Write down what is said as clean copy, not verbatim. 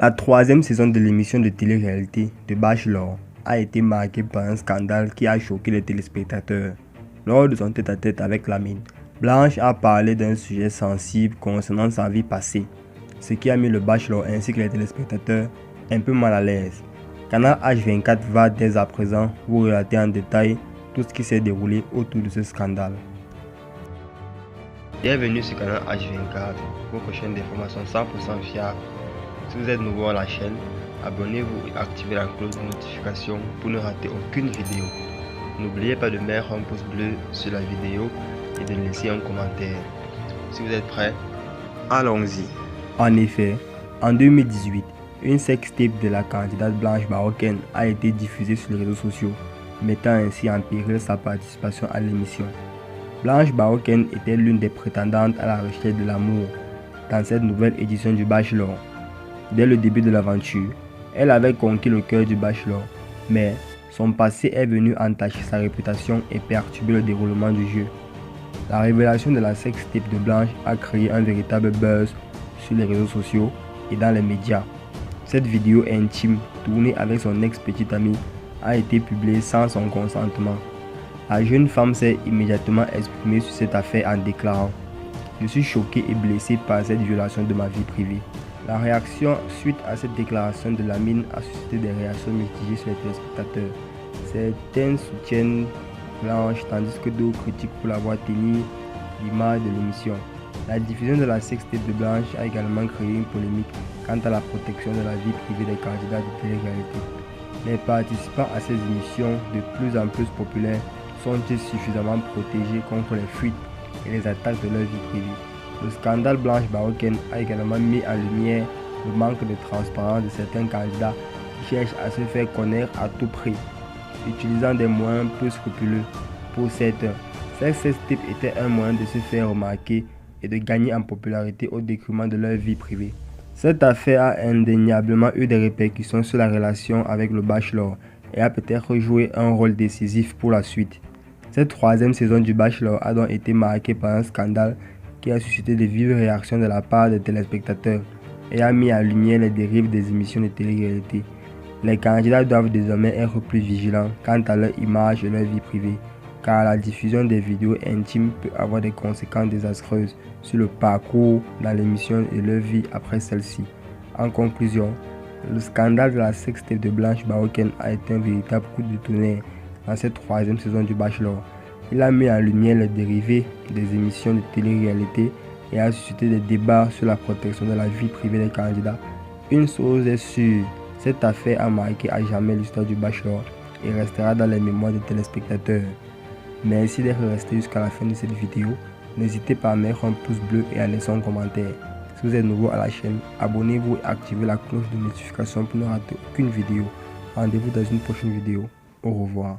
La troisième saison de l'émission de télé-réalité de Bachelor a été marquée par un scandale qui a choqué les téléspectateurs. Lors de son tête-à-tête avec Lamine, Blanche a parlé d'un sujet sensible concernant sa vie passée, ce qui a mis le Bachelor ainsi que les téléspectateurs un peu mal à l'aise. Canal H24 va dès à présent vous relater en détail tout ce qui s'est déroulé autour de ce scandale. Bienvenue sur Canal H24, votre chaîne d'information 100% fiable. Si vous êtes nouveau à la chaîne, abonnez-vous et activez la cloche de notification pour ne rater aucune vidéo. N'oubliez pas de mettre un pouce bleu sur la vidéo et de laisser un commentaire. Si vous êtes prêts, allons-y. En effet, en 2018, une sextape de la candidate Blanche Baroken a été diffusée sur les réseaux sociaux, mettant ainsi en péril sa participation à l'émission. Blanche Baroken était l'une des prétendantes à la recherche de l'amour dans cette nouvelle édition du Bachelor. Dès le début de l'aventure, elle avait conquis le cœur du Bachelor, mais son passé est venu entacher sa réputation et perturber le déroulement du jeu. La révélation de la sextape de Blanche a créé un véritable buzz sur les réseaux sociaux et dans les médias. Cette vidéo intime, tournée avec son ex-petite amie, a été publiée sans son consentement. La jeune femme s'est immédiatement exprimée sur cette affaire en déclarant « Je suis choquée et blessée par cette violation de ma vie privée ». La réaction suite à cette déclaration de Lamine a suscité des réactions mitigées sur les téléspectateurs. Certains soutiennent Blanche tandis que d'autres critiquent pour l'avoir tenu l'image de l'émission. La diffusion de la sextape de Blanche a également créé une polémique quant à la protection de la vie privée des candidats de télé-réalité. Les participants à ces émissions de plus en plus populaires sont-ils suffisamment protégés contre les fuites et les attaques de leur vie privée? Le scandale Blanche Baroken a également mis en lumière le manque de transparence de certains candidats qui cherchent à se faire connaître à tout prix, utilisant des moyens peu scrupuleux. Pour certains, cette sextape était un moyen de se faire remarquer et de gagner en popularité au détriment de leur vie privée. Cette affaire a indéniablement eu des répercussions sur la relation avec le Bachelor et a peut-être joué un rôle décisif pour la suite. Cette troisième saison du Bachelor a donc été marquée par un scandale qui a suscité de vives réactions de la part des téléspectateurs et a mis en lumière les dérives des émissions de télé-réalité. Les candidats doivent désormais être plus vigilants quant à leur image et leur vie privée, car la diffusion des vidéos intimes peut avoir des conséquences désastreuses sur le parcours dans l'émission et leur vie après celle-ci. En conclusion, le scandale de la sextape de Blanche Baroken a été un véritable coup de tonnerre dans cette troisième saison du Bachelor. Il a mis en lumière les dérivés des émissions de télé-réalité et a suscité des débats sur la protection de la vie privée des candidats. Une chose est sûre, cette affaire a marqué à jamais l'histoire du Bachelor et restera dans les mémoires des téléspectateurs. Merci d'être resté jusqu'à la fin de cette vidéo. N'hésitez pas à mettre un pouce bleu et à laisser un commentaire. Si vous êtes nouveau à la chaîne, abonnez-vous et activez la cloche de notification pour ne rater aucune vidéo. Rendez-vous dans une prochaine vidéo. Au revoir.